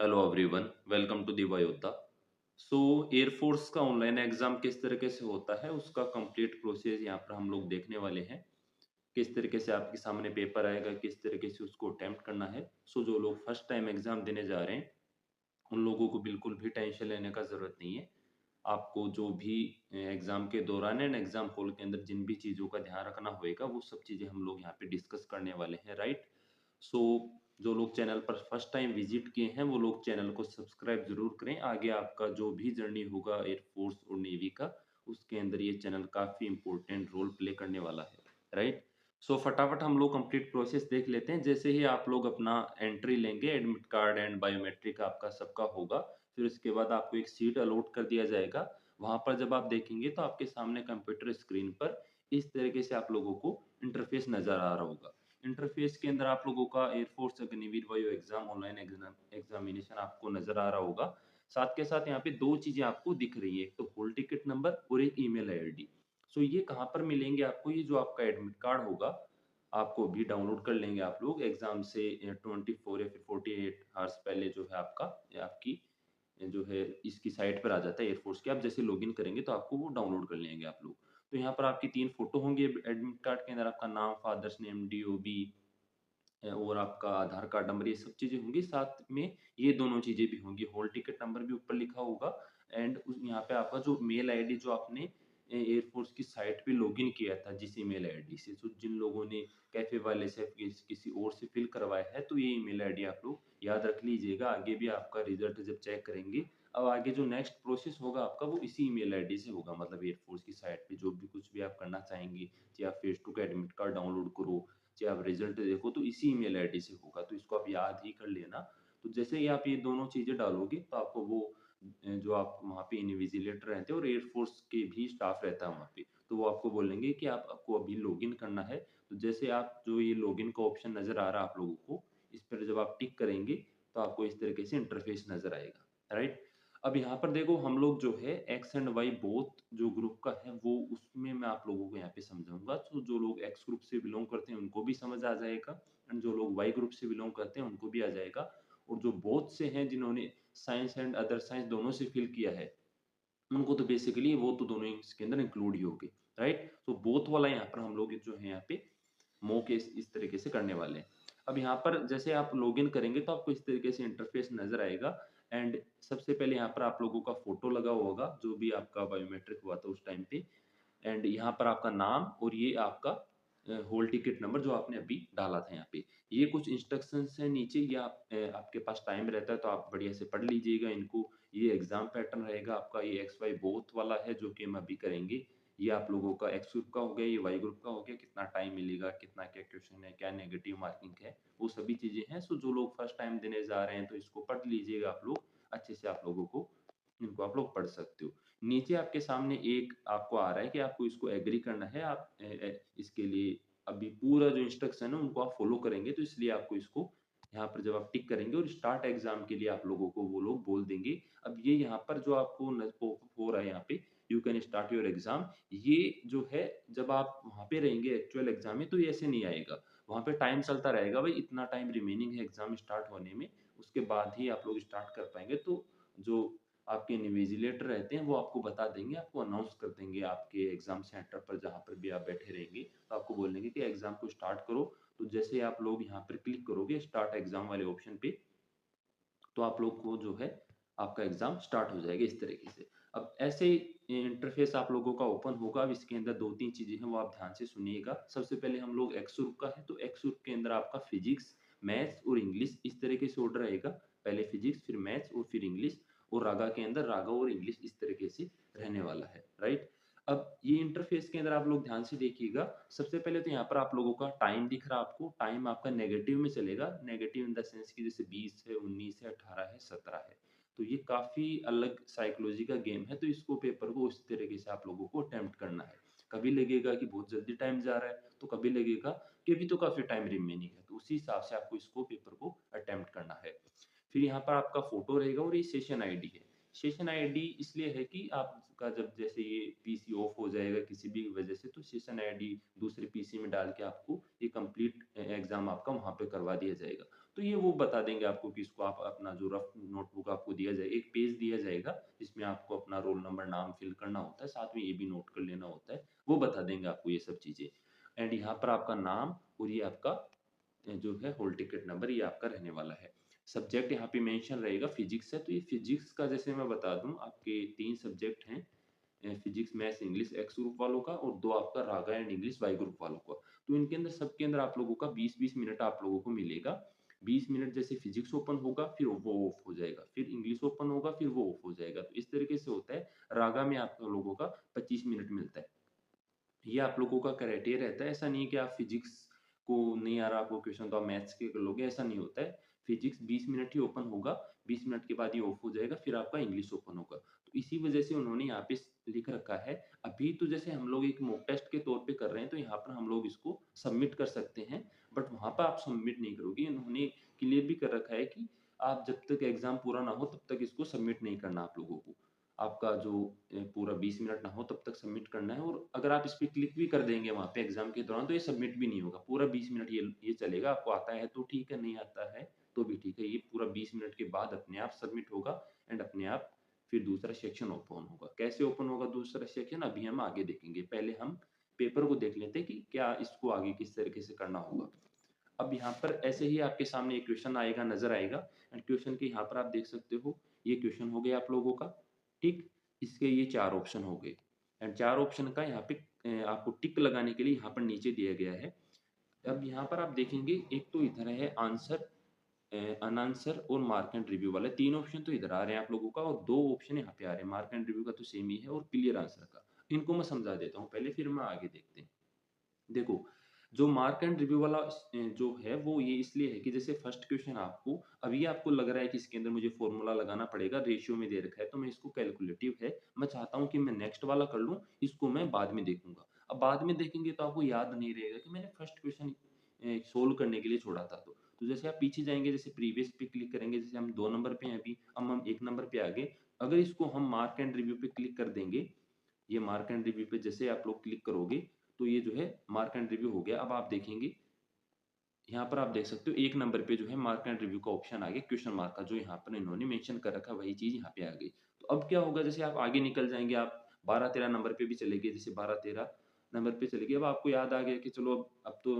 Hello everyone, welcome to दिवा योद्धा। सो air force का ऑनलाइन एग्जाम किस तरीके से होता है उसका कंप्लीट प्रोसेस यहाँ पर हम लोग देखने वाले हैं। किस तरीके से आपके सामने पेपर आएगा, किस तरीके से उसको अटेम्प्ट करना है। सो जो लोग फर्स्ट टाइम एग्जाम देने जा रहे हैं उन लोगों को बिल्कुल भी टेंशन लेने का ज़रूरत नहीं है। आपको जो भी एग्ज़ाम के दौरान एंड एग्ज़ाम हॉल के अंदर जिन भी चीज़ों का ध्यान रखना होएगा, वो सब चीज़ें हम लोग यहाँ पे डिस्कस करने वाले हैं, राइट? सो जो लोग चैनल पर फर्स्ट टाइम विज़िट किए हैं, वो लोग चैनल को सब्सक्राइब ज़रूर करें। आगे आपका जो भी जर्नी होगा एयरफ़ोर्स और नेवी का, उसके अंदर ये चैनल काफ़ी इम्पोर्टेंट रोल प्ले करने वाला है, राइट? सो फटाफट हम लोग कंप्लीट प्रोसेस देख लेते हैं। जैसे ही आप लोग अपना एंट्री लेंगे, एडमिट कार्ड एंड बायोमेट्रिक आपका सबका होगा, फिर उसके बाद आपको एक सीट अलॉट कर दिया जाएगा। वहाँ पर जब आप देखेंगे तो आपके सामने कंप्यूटर स्क्रीन पर इस तरीके से आप लोगों को इंटरफ़ेस नज़र आ रहा होगा। इंटरफ़ेस के अंदर आप लोगों का एयरफ़ोर्स अग्निवीर वायु एग्ज़ाम ऑनलाइन एग्ज़ामिनेशन आपको नज़र आ रहा होगा। साथ के साथ यहाँ पे 2 चीज़ें आपको दिख रही हैं, एक तो हॉल टिकट नंबर और एक ईमेल आईडी। सो ये कहाँ पर मिलेंगे आपको? ये जो आपका एडमिट कार्ड होगा, आपको भी डाउनलोड कर लेंगे आप लोग एग्ज़ाम से 24 या फिर 48 हॉर्स पहले जो है आपका या आपकी जो है इसकी साइट पर आ जाता है एयरफ़ोर्स की। आप जैसे लॉगिन करेंगे तो आपको वो डाउनलोड कर लेंगे आप लोग। तो यहाँ पर आपकी 3 फ़ोटो होंगी एडमिट कार्ड के अंदर, आपका नाम, फादर्स नेम, डीओबी और आपका आधार कार्ड नंबर, ये सब चीज़ें होंगी। साथ में ये दोनों चीज़ें भी होंगी, हॉल टिकट नंबर भी ऊपर लिखा होगा एंड उस यहाँ पे आपका जो मेल आईडी जो आपने एयरफोर्स की साइट पे लॉगिन किया था जिस ईमेल आईडी से, तो जिन लोगों ने कैफे वाले से किसी और से फिल करवाया है, तो ये ईमेल आईडी आप लोग याद रख लीजिएगा। आगे भी आपका रिजल्ट जब चेक करेंगे, अब आगे जो नेक्स्ट प्रोसेस होगा आपका वो इसी ईमेल आईडी से होगा। मतलब एयरफोर्स की साइट पे जो भी कुछ भी आप करना चाहेंगे, चाहे आप फेस टू का एडमिट कार्ड डाउनलोड करो, चाहे आप रिजल्ट देखो, तो इसी ईमेल आईडी से होगा। तो इसको आप याद ही कर लेना। तो जैसे ही आप ये दोनों चीज़ें डालोगे तो आपको वो जो आप वहाँ पे इन्विजिलेटर रहते हैं और एयरफोर्स के भी स्टाफ रहता है वहाँ पे, तो वो आपको बोलेंगे कि आप आपको अभी लॉगिन करना है। तो जैसे आप जो ये लॉगिन का ऑप्शन नज़र आ रहा है आप लोगों को, इस पर जब आप टिक करेंगे तो आपको इस तरीके से इंटरफेस नज़र आएगा, राइट? अब यहाँ पर देखो हम लोग जो है एक्स एंड वाई बोथ जो ग्रुप का है वो उसमें मैं आप लोगों को यहाँ पे समझाऊँगा। तो जो लोग एक्स ग्रुप से बिलॉन्ग करते हैं उनको भी समझ आ जाएगा एंड जो लोग वाई ग्रुप से बिलॉन्ग करते हैं उनको भी आ जाएगा। और जो बोथ से हैं जिन्होंने साइंस एंड अदर साइंस दोनों से फ़िल किया है, उनको तो बेसिकली वो तो दोनों ही इसके अंदर इंक्लूड ही होंगे, राइट? तो बोथ वाला यहाँ पर हम लोग जो है यहाँ पे मौके इस तरीके से करने वाले हैं। अब यहाँ पर जैसे आप लॉगिन करेंगे तो आपको इस तरीके से इंटरफ़ेस नज़र आएगा एंड सबसे पहले यहाँ पर आप लोगों का फ़ोटो लगा हुआ होगा, जो भी आपका बायोमेट्रिक हुआ था उस टाइम पे एंड यहाँ पर आपका नाम और ये आपका हॉल टिकट नंबर जो आपने अभी डाला था यहाँ पे। ये कुछ इंस्ट्रक्शंस हैं नीचे, ये आपके पास टाइम रहता है तो आप बढ़िया से पढ़ लीजिएगा इनको। ये एग्ज़ाम पैटर्न रहेगा आपका, ये एक्स वाई बोथ वाला है जो कि हम अभी करेंगे। ये आप लोगों का एक्स ग्रुप का हो गया, ये वाई ग्रुप का हो गया, कितना टाइम मिलेगा, कितना क्या क्वेश्चन है, क्या नेगेटिव मार्किंग है, वो सभी चीज़ें हैं। सो जो लोग फर्स्ट टाइम देने जा रहे हैं तो इसको पढ़ लीजिएगा आप लोग, अच्छे से आप लोगों को इनको आप लोग पढ़ सकते हो। नीचे आपके सामने एक आपको आ रहा है कि आपको इसको एग्री करना है, आप इसके लिए अभी पूरा जो इंस्ट्रक्शन है उनको आप फॉलो करेंगे, तो इसलिए आपको इसको यहाँ पर जब आप टिक करेंगे और स्टार्ट एग्ज़ाम के लिए आप लोगों को वो लोग बोल देंगे। अब ये यहाँ पर जो आपको पॉपअप हो रहा है यहाँ पे, you can start your exam, ये जो है जब आप वहाँ पे रहेंगे एक्चुअल एग्ज़ाम में तो ये ऐसे नहीं आएगा। वहाँ पे टाइम चलता रहेगा, भाई इतना टाइम रिमेनिंग है एग्ज़ाम स्टार्ट होने में, उसके बाद ही आप लोग स्टार्ट कर पाएँगे। तो जो आपके इन्विजिलेटर रहते हैं वो आपको बता देंगे, आपको अनाउंस कर देंगे आपके एग्ज़ाम सेंटर पर जहाँ पर भी आप बैठे रहेंगे, तो आपको बोल देंगे कि एग्ज़ाम को स्टार्ट करो। तो जैसे ही आप लोग यहाँ पर क्लिक करोगे स्टार्ट एग्ज़ाम वाले ऑप्शन पे, तो आप लोग को जो है आपका एग्ज़ाम स्टार्ट हो जाएगा इस तरीके से। अब ऐसे ही इंटरफ़ेस आप लोगों का ओपन होगा। अब इसके अंदर 2-3 चीज़ें हैं वो आप ध्यान से सुनिएगा। सबसे पहले हम लोग एक्स ग्रुप का है, तो एक्स ग्रुप के अंदर आपका फिज़िक्स, मैथ्स और इंग्लिश इस तरीके से ऑर्डर रहेगा। पहले फिज़िक्स, फिर मैथ्स और फिर इंग्लिश, और रागा के अंदर रागा और इंग्लिश इस तरीके से रहने वाला है, राइट? अब ये इंटरफ़ेस के अंदर आप लोग ध्यान से देखिएगा। सबसे पहले तो यहाँ पर आप लोगों का टाइम दिख रहा है आपको, टाइम आपका नेगेटिव में चलेगा। नेगेटिव इन द सेंस कि जैसे 20 है, 19 है, 18 है, 17 है। तो ये काफ़ी अलग साइकोलॉजी का गेम है, तो इसको पेपर को उस तरीके से आप लोगों को अटेम्प्ट करना है। कभी लगेगा कि बहुत जल्दी टाइम जा रहा है, तो कभी लगेगा कि अभी तो काफ़ी टाइम रिमेनिंग है। तो उसी हिसाब से आपको इसको पेपर को अटेम्प्ट करना है। फिर यहाँ पर आपका फ़ोटो रहेगा और ये सेशन आईडी है। सेशन आईडी इसलिए है कि आपका जब जैसे ये पीसी ऑफ हो जाएगा किसी भी वजह से, तो सेशन आईडी दूसरे पीसी में डाल के आपको ये कंप्लीट एग्ज़ाम आपका वहाँ पे करवा दिया जाएगा। तो ये वो बता देंगे आपको कि इसको आप अपना जो रफ नोटबुक आपको दिया जाए, एक पेज दिया जाएगा जिसमें आपको अपना रोल नंबर, नाम फिल करना होता है, साथ में ये भी नोट कर लेना होता है। वो बता देंगे आपको ये सब चीज़ें। एंड यहाँ पर आपका नाम और ये आपका जो है हॉल टिकट नंबर ये आपका रहने वाला है। सब्जेक्ट यहाँ पे मेंशन रहेगा फिजिक्स है, तो ये फिजिक्स का जैसे मैं बता दूँ आपके 3 सब्जेक्ट हैं, physics, maths, English x group वालों का और 2 आपका रागा एंड इंग्लिश वाई ग्रुप वालों का। तो इनके अंदर सबके अंदर आप लोगों का 20-20 मिनट आप लोगों को मिलेगा। 20 मिनट जैसे फिजिक्स ओपन होगा, फिर वो ऑफ हो जाएगा, फिर इंग्लिश ओपन होगा, फिर वो ऑफ हो जाएगा। तो इस तरीके से होता है। रागा में आप लोगों का 25 मिनट मिलता है। ये आप लोगों का क्राइटेरिया रहता है। ऐसा नहीं है कि आप फिजिक्स को नहीं आ रहा आपको क्वेश्चन तो आप मैथ्स के कर लोगे, ऐसा नहीं होता है। फिजिक्स 20 मिनट ही ओपन होगा, 20 मिनट के बाद ये ऑफ हो जाएगा, फिर आपका इंग्लिश ओपन होगा। तो इसी वजह से उन्होंने यहाँ पे लिख रखा है। अभी तो जैसे हम लोग एक मॉक टेस्ट के तौर पे कर रहे हैं, तो यहाँ पर हम लोग इसको सबमिट कर सकते हैं, बट वहाँ पर आप सबमिट नहीं करोगे। उन्होंने क्लियर भी कर रखा है कि आप जब तक एग्जाम पूरा ना हो तब तक इसको सबमिट नहीं करना आप लोगों को। आपका जो पूरा 20 मिनट ना हो तब तक सबमिट करना है, और अगर आप इस पे क्लिक भी कर देंगे वहाँ पे एग्जाम के दौरान तो ये सबमिट भी नहीं होगा। पूरा 20 मिनट ये चलेगा। आपको आता है तो ठीक है, नहीं आता है तो भी ठीक है। ये पूरा 20 मिनट के बाद अपने आप सबमिट होगा एंड अपने आप फिर दूसरा सेक्शन ओपन होगा। कैसे ओपन होगा दूसरा सेक्शन अभी हम आगे देखेंगे। पहले हम पेपर को देख लेते हैं कि क्या इसको आगे किस तरीके से करना होगा। अब यहाँ पर ऐसे ही आपके सामने एक क्वेश्चन आएगा, नज़र आएगा, एंड क्वेश्चन के यहाँ पर आप देख सकते हो, ये क्वेश्चन हो गया आप लोगों का, ठीक? इसके ये 4 ऑप्शन हो गए एंड 4 ऑप्शन का यहाँ पे आपको टिक लगाने के लिए यहाँ पर नीचे दिया गया है। अब यहाँ पर आप देखेंगे एक तो इधर है आंसर, अनआंसर और मार्क एंड रिव्यू वाले 3 ऑप्शन तो इधर आ रहे हैं आप लोगों का, और 2 ऑप्शन यहाँ पे आ रहे हैं। मार्क एंड रिव्यू का तो सेम ही है और क्लियर आंसर का। इनको मैं समझा देता हूँ पहले, फिर मैं आगे देखते हैं। देखो, जो मार्क एंड रिव्यू वाला जो है वो ये इसलिए है कि जैसे फर्स्ट क्वेश्चन आपको अभी आपको लग रहा है कि इसके अंदर मुझे फॉर्मूला लगाना पड़ेगा, रेशियो में दे रखा है तो मैं इसको कैलकुलेटिव है, मैं चाहता हूँ कि मैं नेक्स्ट वाला कर लूँ, इसको मैं बाद में देखूंगा। अब बाद में देखेंगे तो आपको याद नहीं रहेगा कि मैंने फर्स्ट क्वेश्चन सोल्व करने के लिए छोड़ा था। तो जैसे आप पीछे जाएंगे, जैसे प्रीवियस पे क्लिक करेंगे, जैसे हम 2 नंबर पे हैं अभी, अब हम 1 नंबर पे आ गए। अगर इसको हम मार्क एंड रिव्यू पे क्लिक कर देंगे, ये मार्क एंड रिव्यू पे जैसे आप लोग क्लिक करोगे तो ये जो है मार्क एंड रिव्यू हो गया। अब आप देखेंगे यहाँ पर आप देख सकते हो 1 नंबर पे जो है मार्क एंड रिव्यू का ऑप्शन आ गया, क्वेश्चन मार्क का जो यहाँ पर इन्होंने मेंशन कर रखा है वही चीज़ यहाँ पे आ गई। तो अब क्या होगा, जैसे आप आगे निकल जाएँगे, आप 12-13 नंबर पे भी चले गए, जैसे 12-13 नंबर पे चले गए, अब आपको याद आ गया कि चलो अब तो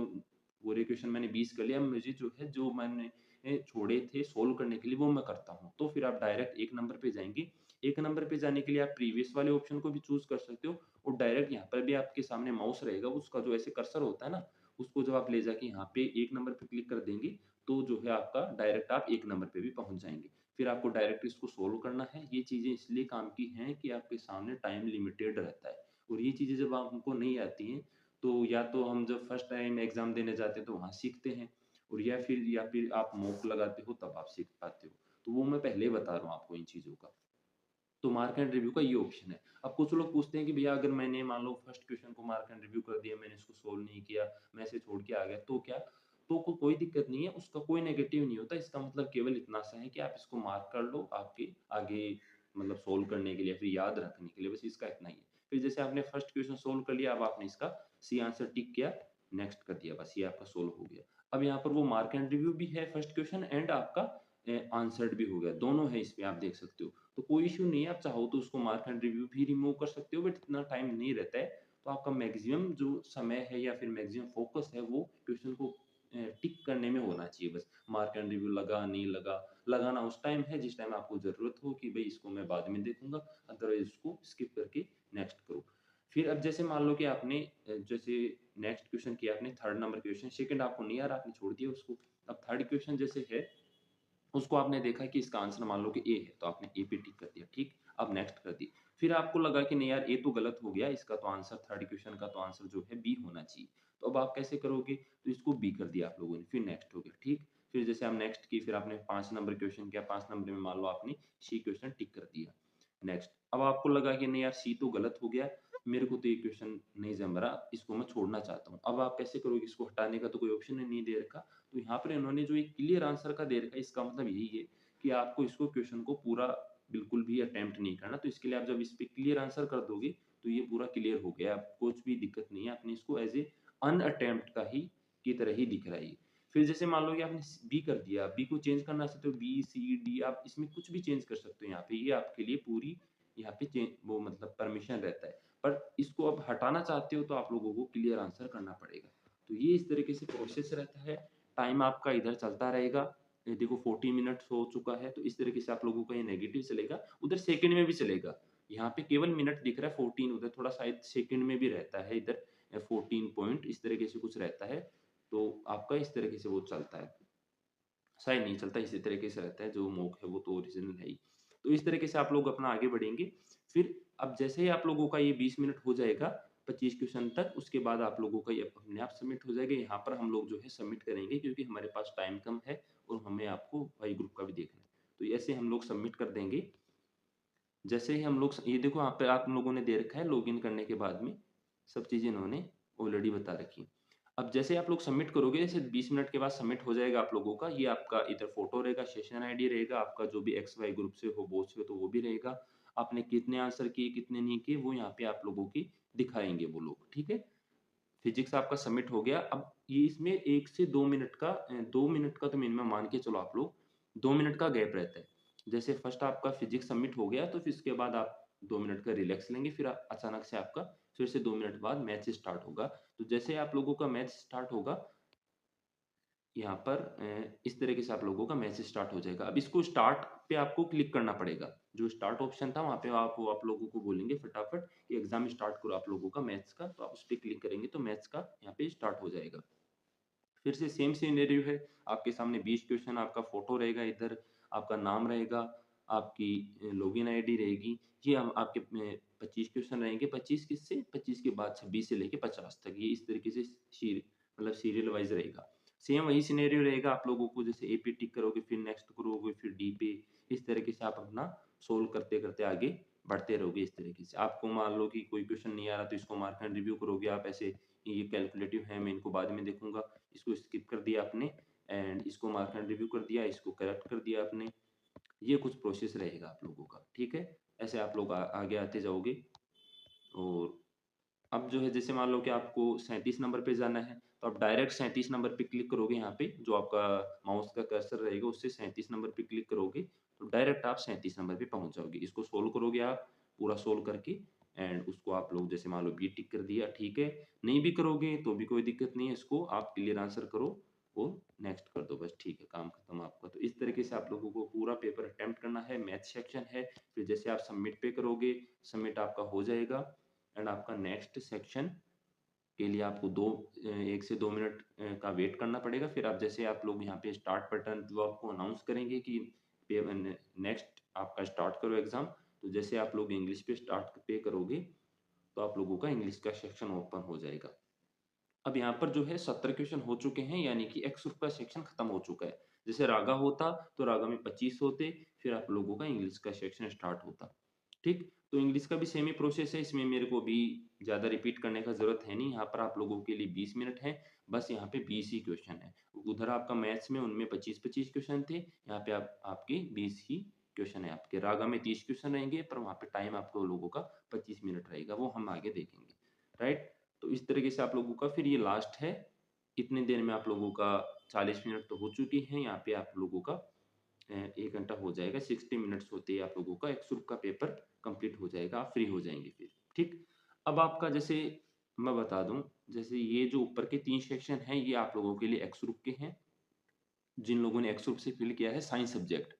पूरे क्वेश्चन मैंने 20 कर लिया, अब मुझे जो है जो मैंने छोड़े थे सोल्व करने के लिए वो मैं करता हूँ। तो फिर आप डायरेक्ट 1 नंबर पे जाएँगे। 1 नंबर पे जाने के लिए आप प्रीवियस वाले ऑप्शन को भी चूज़ कर सकते हो, और डायरेक्ट यहाँ पर भी आपके सामने माउस रहेगा, उसका जो ऐसे कर्सर होता है ना, उसको जब आप ले जाके यहाँ पे 1 नंबर पे क्लिक कर देंगे, तो जो है आपका डायरेक्ट आप 1 नंबर पे भी पहुँच जाएँगे। फिर आपको डायरेक्ट इसको सोल्व करना है। ये चीज़ें इसलिए काम की हैं कि आपके सामने टाइम लिमिटेड रहता है, और ये चीज़ें जब हमको नहीं आती हैं, तो या तो हम जब फर्स्ट टाइम एग्ज़ाम देने जाते हैं तो वहाँ सीखते हैं, और या फिर आप मॉक लगाते हो तब आप सीख पाते हो। तो वो मैं पहले ही बता रहा हूँ आपको इन चीज़ों का। तो मार्क एंड रिव्यू का ये ऑप्शन है। अब कुछ लोग पूछते हैं कि भैया अगर मैंने मान लो फर्स्ट क्वेश्चन को मार्क एंड रिव्यू कर दिया, मैंने इसको सोल्व नहीं किया, मैं इसे छोड़ के आ गया, तो क्या? तो कोई दिक्कत नहीं है, उसका कोई नेगेटिव नहीं होता। इसका मतलब केवल इतना सा है कि आप इसको मार्क कर लो आपके आगे, मतलब सोल्व करने के लिए, फिर याद रखने के लिए, बस इसका इतना ही है। फिर जैसे आपने फर्स्ट क्वेश्चन सोल्व कर लिया, अब आपने इसका सी आंसर टिक किया, नेक्स्ट कर दिया, बस ये आपका सोल्व हो गया। अब यहाँ पर वो मार्क एंड रिव्यू भी है फर्स्ट क्वेश्चन, एंड आपका आंसर्ड भी हो गया, दोनों है इसमें, आप देख सकते हो। तो कोई इश्यू नहीं है, आप चाहो तो उसको मार्क एंड रिव्यू भी रिमूव कर सकते हो, बट इतना टाइम नहीं रहता है। तो आपका मैक्सिमम जो समय है या फिर मैक्सिमम फोकस है वो क्वेश्चन को टिक करने में होना चाहिए बस। मार्क एंड रिव्यू लगा नहीं लगा, लगाना उस टाइम है जिस टाइम आपको ज़रूरत हो कि भई इसको मैं बाद में देखूँगा, अदरवाइज़ उसको स्किप करके नेक्स्ट करो। फिर अब जैसे मान लो कि आपने जैसे नेक्स्ट क्वेश्चन किया आपने, थर्ड नंबर क्वेश्चन, सेकंड आपको नहीं आ रहा, आपने छोड़ दिया उसको। अब थर्ड क्वेश्चन जैसे है, उसको आपने देखा कि इसका आंसर मान लो कि ए है, तो आपने ए पे टिक कर दिया, ठीक? अब नेक्स्ट कर दी। फिर आपको लगा कि नहीं यार, ए तो गलत हो गया, इसका तो आंसर थर्ड क्वेश्चन का तो आंसर जो है बी होना चाहिए। तो अब आप कैसे करोगे? तो इसको बी कर दिया आप लोगों ने, फिर नेक्स्ट हो गया, ठीक? फिर जैसे आप नेक्स्ट की, फिर आपने 5 नंबर क्वेश्चन किया, 5 नंबर में मान लो आपने सी क्वेश्चन टिक कर दिया, नेक्स्ट। अब आपको लगा कि नहीं यार, सी तो गलत हो गया, मेरे को तो ये क्वेश्चन नहीं जम रहा, इसको मैं छोड़ना चाहता हूँ। अब आप कैसे करोगे? इसको हटाने का तो कोई ऑप्शन ही नहीं दे रखा। तो यहाँ पर इन्होंने जो एक क्लियर आंसर का दे रखा है, इसका मतलब यही है कि आपको इसको क्वेश्चन को पूरा बिल्कुल भी अटेम्प्ट नहीं करना। तो इसके लिए आप जब इस पे क्लियर आंसर कर दोगे, तो ये पूरा क्लियर हो गया, अब कुछ भी दिक्कत नहीं है, आपने इसको एज़ ए अनअटेम्प्ट का ही की तरह ही दिख रहा है ये। फिर जैसे मान लो कि आपने बी कर दिया, बी को चेंज करना चाहते हो, बी, सी, डी आप इसमें कुछ भी चेंज कर सकते हो यहाँ पे, ये आपके लिए पूरी यहाँ पे वो मतलब परमिशन रहता है। पर इसको अब हटाना चाहते हो तो आप लोगों को क्लियर आंसर करना पड़ेगा। तो ये इस तरीके से प्रोसेस रहता है, टाइम आपका इधर चलता रहेगा। ये देखो 40 मिनट्स हो चुका है, तो इस तरीके से आप लोगों का ये नेगेटिव चलेगा, उधर सेकंड में भी चलेगा। यहाँ पे केवल मिनट दिख रहा है 14, उधर थोड़ा शायद सेकंड में भी रहता है, इधर 14 पॉइंट इस तरीके से कुछ रहता है। तो आपका इस तरीके से वो चलता है, शायद नहीं चलता, इसी तरीके से रहता है, जो मॉक है वो तो ओरिजिनल है ही। तो इस तरीके से आप लोग अपना आगे बढ़ेंगे। फिर अब जैसे ही आप लोगों का ये 20 मिनट हो जाएगा 25 क्वेश्चन तक, उसके बाद आप लोगों का ये अपने आप सबमिट हो जाएगा। यहाँ पर हम लोग जो है सबमिट करेंगे क्योंकि हमारे पास टाइम कम है और हमें आपको वाई ग्रुप का भी देखना है। तो ऐसे हम लोग सबमिट कर देंगे। जैसे ही हम लोग ये देखो यहाँ पे आप लोगों ने दे रखा है लॉगिन करने के बाद में सब चीज़ें इन्होंने ऑलरेडी बता रखी है। अब जैसे आप लोग सबमिट करोगे, जैसे 20 मिनट के बाद सबमिट हो जाएगा आप लोगों का, ये आपका इधर फोटो रहेगा, सेशन आईडी रहेगा, आपका जो भी एक्स वाई ग्रुप से हो, बॉस से, तो वो भी रहेगा। आपने कितने आंसर किए, कितने नहीं किए, वो यहाँ पे आप लोगों की दिखाएंगे वो लोग, ठीक है। फिजिक्स आपका सबमिट हो गया। अब ये इसमें 1 से 2 मिनट का 2 मिनट का तो मिनिमम मान के चलो आप लोग, 2 मिनट का गैप रहता है। जैसे फर्स्ट आपका फिजिक्स सबमिट हो गया, तो फिर इसके बाद आप 2 मिनट का रिलैक्स लेंगे, फिर अचानक से आपका फिर से 2 मिनट बाद मैथ स्टार्ट होगा। तो जैसे आप लोगों का मैथ स्टार्ट होगा, यहाँ पर इस तरीके से आप लोगों का मैसेज स्टार्ट हो जाएगा। अब इसको स्टार्ट पे आपको क्लिक करना पड़ेगा। जो स्टार्ट ऑप्शन था वहाँ पे आप लोगों को बोलेंगे फटाफट कि एग्ज़ाम स्टार्ट करो आप लोगों का मैथ्स का, तो आप उस पे क्लिक करेंगे तो मैथ्स का यहाँ पे स्टार्ट हो जाएगा। फिर से सेम सिनेरियो है, आपके सामने 20 क्वेश्चन, आपका फ़ोटो रहेगा इधर, आपका नाम रहेगा, आपकी लॉगिन आईडी रहेगी। ये हम आपके 25 क्वेश्चन रहेंगे, 25 किससे? 25 के बाद 26 से लेके 50 तक, ये इस तरीके से मतलब सीरियल वाइज़ रहेगा। सेम वही सिनेरियो रहेगा आप लोगों को, जैसे ए पे टिक करोगे, फिर नेक्स्ट करोगे, फिर डी पे, इस तरीके से आप अपना सोल्व करते-करते आगे बढ़ते रहोगे इस तरीके से। आपको मान लो कि कोई क्वेश्चन नहीं आ रहा तो इसको मार्क एंड रिव्यू करोगे आप ऐसे, ये कैलकुलेटिव है, मैं इनको बाद में देखूँगा, इसको स्किप कर दिया आपने एंड इसको मार्क एंड रिव्यू कर दिया, इसको करेक्ट कर दिया आपने। ये कुछ प्रोसेस रहेगा आप लोगों का, ठीक है? ऐसे आप लोग आगे आते जाओगे। और अब जो है जैसे मान लो कि आपको 37 नंबर पे जाना है, तो आप डायरेक्ट 37 नंबर पे क्लिक करोगे, यहाँ पे जो आपका माउस का कर्सर रहेगा उससे 37 नंबर पे क्लिक करोगे, तो डायरेक्ट आप 37 नंबर पे पहुँच जाओगे। इसको सोल्व करोगे आप, पूरा सोल्व करके एंड उसको आप लोग जैसे मान लो बी टिक कर दिया, ठीक है। नहीं भी करोगे तो भी कोई दिक्कत नहीं है, इसको आप क्लियर आंसर करो और नेक्स्ट कर दो बस, ठीक है, काम खत्म आपका। तो इस तरीके से आप लोगों को पूरा पेपर अटेम्प्ट करना है, मैथ सेक्शन है। फिर जैसे आप सबमिट पे करोगे, सबमिट आपका हो जाएगा एंड आपका नेक्स्ट सेक्शन के लिए आपको 1 से 2 मिनट का वेट करना पड़ेगा। फिर आप जैसे आप लोग यहाँ पे स्टार्ट बटन जो आपको अनाउंस करेंगे कि पे नेक्स्ट आपका स्टार्ट करो एग्ज़ाम, तो जैसे आप लोग इंग्लिश पे स्टार्ट पे करोगे, तो आप लोगों का इंग्लिश का सेक्शन ओपन हो जाएगा। अब यहाँ पर जो है 17 क्वेश्चन हो चुके हैं, यानी कि एक्स ग्रुप का सेक्शन खत्म हो चुका है। जैसे रागा होता तो रागा में 25 होते, फिर आप लोगों का इंग्लिश का सेक्शन स्टार्ट होता। ठीक? तो इंग्लिश का भी सेम ही प्रोसेस है, इसमें मेरे को भी ज़्यादा रिपीट करने का ज़रूरत है नहीं। यहाँ पर आप लोगों के लिए 20 मिनट है, बस यहाँ पे 20 ही क्वेश्चन है। उधर आपका मैथ्स में उनमें 25-25 क्वेश्चन थे, यहाँ पे आपके 20 ही क्वेश्चन है आपके। रागा में 30 क्वेश्चन रहेंगे, पर वहाँ पे टाइम आपको लोगों का 25 मिनट रहेगा, वो हम आगे देखेंगे। राइट? तो इस तरीके से आप लोगों का फिर ये लास्ट है। इतनी देर में आप लोगों का 40 मिनट तो हो चुकी हैं, यहाँ पे आप लोगों का 1 घंटा हो जाएगा, 60 मिनट्स होते ही आप लोगों का एक्स-ग्रुप का पेपर कंप्लीट हो जाएगा, आप फ्री हो जाएँगे फिर, ठीक? अब आपका जैसे मैं बता दूँ, जैसे ये जो ऊपर के 3 सेक्शन हैं, ये आप लोगों के लिए एक्स-ग्रुप के हैं, जिन लोगों ने एक्स-ग्रुप से फ़िल किया है साइंस सब्जेक्ट,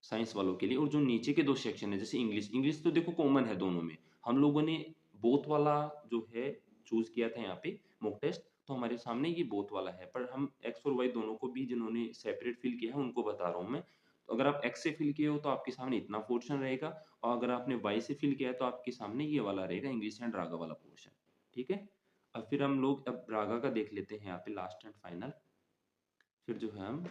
साइंस वालों के लिए। और जो नीचे के 2 सेक्शन हैं, जैसे इंग्लिश, इंग्लिश तो देखो कॉमन है दोनों में। हम लोगों ने बोथ वाला जो है चूज़ किया था यहाँ पे मॉक टेस्ट, तो हमारे सामने ये बोथ वाला है। पर हम एक्स और वाई दोनों को भी जिन्होंने सेपरेट फ़िल किया है, उनको बता रहा हूँ मैं। तो अगर आप एक्स से फ़िल किए हो, तो आपके सामने इतना पोर्शन रहेगा, और अगर आपने वाई से फ़िल किया है, तो आपके सामने ये वाला रहेगा, इंग्लिश एंड रागा वाला पोर्शन। ठीक है? अब फिर हम लोग अब रागा का देख लेते हैं यहाँ पे लास्ट एंड फाइनल। फिर जो है हम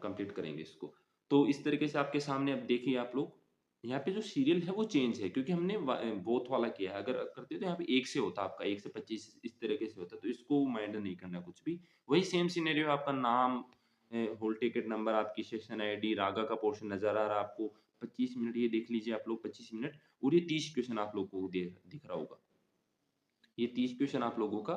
कंप्लीट करेंगे इसको। तो इस तरीके से आपके सामने अब देखिए आप लोग, यहाँ पे जो सीरियल है वो चेंज है क्योंकि हमने बोथ वाला किया है। अगर करते तो यहाँ पे 1 से होता आपका, 1 से 25 इस तरीके से होता, तो इसको माइंड नहीं करना कुछ भी। वही सेम सिनेरियो, आपका नाम, हॉल टिकट नंबर, आपकी सेशन आईडी, रागा का पोर्शन नज़र आ रहा है आपको। 25 मिनट ये देख लीजिए आप लोग, 25 मिनट, और ये 30 क्वेश्चन आप लोग को दिख रहा होगा। ये 30 क्वेश्चन आप लोगों का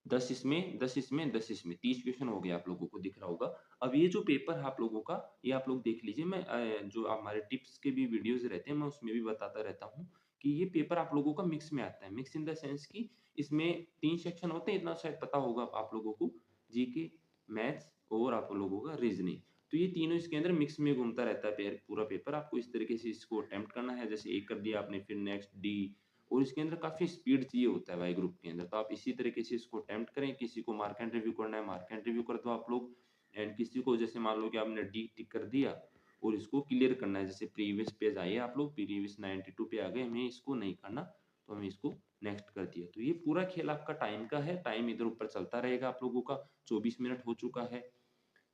10 इसमें, 10 इसमें, 10 इसमें, 30 क्वेश्चन हो गए आप लोगों को दिख रहा होगा। अब ये जो पेपर है आप लोगों का, ये आप लोग देख लीजिए। मैं जो हमारे टिप्स के भी वीडियोज़ रहते हैं, मैं उसमें भी बताता रहता हूँ कि ये पेपर आप लोगों का मिक्स में आता है। मिक्स इन द सेंस कि इसमें 3 सेक्शन होते हैं, इतना शायद पता होगा आप लोगों को, जीके, मैथ्स और आप लोगों का रीज़निंग। तो ये तीनों इसके अंदर मिक्स में घूमता रहता है पूरा पेपर। आपको इस तरीके से इसको अटेम्प्ट करना है, जैसे एक कर दिया आपने, फिर नेक्स्ट डी, और इसके अंदर काफ़ी स्पीड चाहिए होता है वाई ग्रुप के अंदर। तो आप इसी तरीके से इसको अटेम्प्ट करें। किसी को मार्क एंड रिव्यू करना है, मार्क एंड रिव्यू कर दो आप लोग। एंड किसी को जैसे मान लो कि आपने डी टिक कर दिया और इसको क्लियर करना है, जैसे प्रीवियस पेज आइए आप लोग, प्रीवियस 92 पे आ गए, हमें इसको नहीं करना, तो हमें इसको नेक्स्ट कर दिया। तो ये पूरा खेल आपका टाइम का है। टाइम इधर ऊपर चलता रहेगा आप लोगों का। 24 मिनट हो चुका है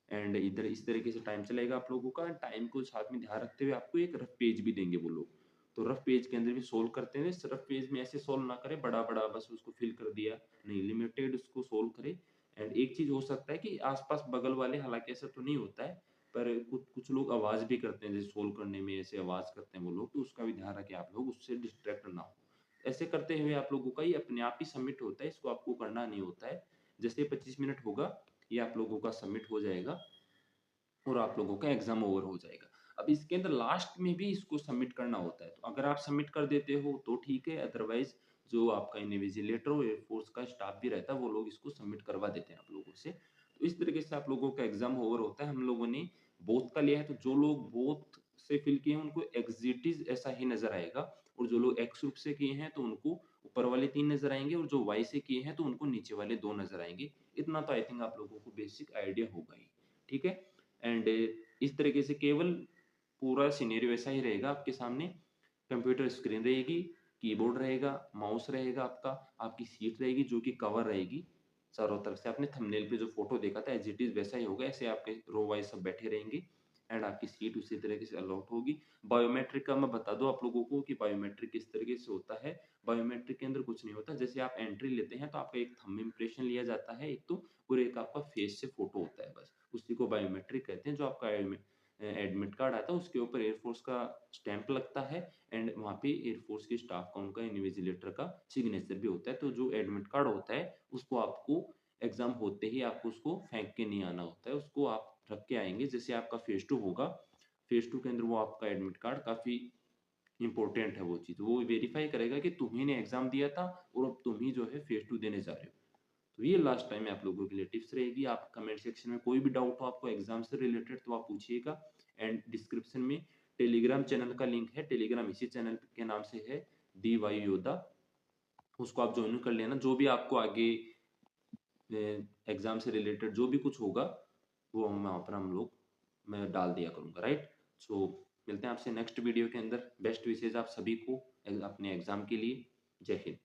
एंड इधर इस तरीके से टाइम चलेगा आप लोगों का। टाइम को साथ में ध्यान रखते हुए आपको एक रफ पेज भी देंगे वो लोग। तो रफ पेज के अंदर भी सोल्व करते हैं। रफ पेज में ऐसे सोल्व ना करें बड़ा बड़ा बस उसको फिल कर दिया, नहीं, लिमिटेड उसको सोल्व करें। एंड एक चीज हो सकता है कि आसपास बगल वाले, हालांकि ऐसा तो नहीं होता है, पर कुछ कुछ लोग आवाज भी करते हैं, जैसे सोल्व करने में ऐसे आवाज करते हैं वो लोग, तो उसका भी ध्यान रखें आप लोग, उससे डिस्ट्रैक्ट ना हो। ऐसे करते हुए आप लोगों का ये अपने आप ही सबमिट होता है, इसको आपको करना नहीं होता है। जैसे 25 मिनट होगा, ये आप लोगों का सबमिट हो जाएगा और आप लोगों का एग्जाम ओवर हो जाएगा। अब इसके अंदर लास्ट में भी इसको सबमिट करना होता है, तो अगर आप सबमिट कर देते हो तो ठीक है, अदरवाइज जो आपका इन्विजिलेटर और एयरफोर्स का स्टाफ भी रहता है वो लोग इसको सबमिट करवा देते हैं आप लोगों से। तो इस तरीके से आप लोगों का एग्जाम ओवर होता है। हम लोगों ने बोथ का लिया है, तो जो लोग बोथ से फिल किए हैं उनको एग्जिटिज ऐसा ही नजर आएगा, और जो लोग एक्स ग्रुप से किए हैं तो उनको ऊपर वाले 3 नजर आएंगे, और जो वाई से किए हैं तो उनको नीचे वाले 2 नजर आएंगे। इतना तो आई थिंक आप लोगों को बेसिक आइडिया होगा ही। ठीक है। एंड इस तरीके से केवल पूरा सिनेरियो ऐसा ही रहेगा आपके सामने। कंप्यूटर स्क्रीन रहेगी, कीबोर्ड रहेगा, माउस रहेगा आपका, आपकी सीट रहेगी जो कि कवर रहेगी चारों तरफ से। आपने थंबनेल पे जो फोटो देखा था एज इट इज वैसा ही होगा, ऐसे आपके रो वाइज सब बैठे रहेंगे एंड आपकी सीट उसी तरीके से अलॉट होगी। बायोमेट्रिक का मैं बता दूं आप लोगों को कि बायोमेट्रिक किस तरीके से होता है। बायोमेट्रिक के अंदर कुछ नहीं होता, जैसे आप एंट्री लेते हैं तो आपका एक थंब इम्प्रेशन लिया जाता है एक तो, और एक आपका फेस से फोटो होता है, बस उसी को बायोमेट्रिक कहते हैं। जो आपका एडमिट कार्ड आता है उसके ऊपर एयरफोर्स का स्टैंप लगता है एंड वहाँ पे एयरफोर्स के स्टाफ का, उनका इन्विजिलेटर का सिग्नेचर भी होता है। तो जो एडमिट कार्ड होता है उसको आपको एग्जाम होते ही आपको उसको फेंक के नहीं आना होता है, उसको आप रख के आएंगे। जैसे आपका फेज 2 होगा, फेज 2 के अंदर वो आपका एडमिट कार्ड काफी इंपॉर्टेंट है, वो चीज वो वेरीफाई करेगा कि तुम्ही ने एग्जाम दिया था और अब तुम ही जो है फेज 2 देने जा रहे हो। तो ये लास्ट टाइम आप लोगों के लिए टिप्स रहेगी। आप कमेंट सेक्शन में कोई भी डाउट हो आपको एग्जाम से रिलेटेड तो आप पूछिएगा। एंड डिस्क्रिप्शन में टेलीग्राम चैनल का लिंक है, टेलीग्राम इसी चैनल के नाम से है, डी वाई योद्धा, उसको आप ज्वाइन कर लेना। जो भी आपको आगे एग्जाम से रिलेटेड जो भी कुछ होगा वो हम वहाँ पर हम लोग मैं डाल दिया करूँगा, राइट। सो मिलते हैं आपसे नेक्स्ट वीडियो के अंदर। बेस्ट विशेज आप सभी को अपने एग्जाम के लिए। जय हिंद।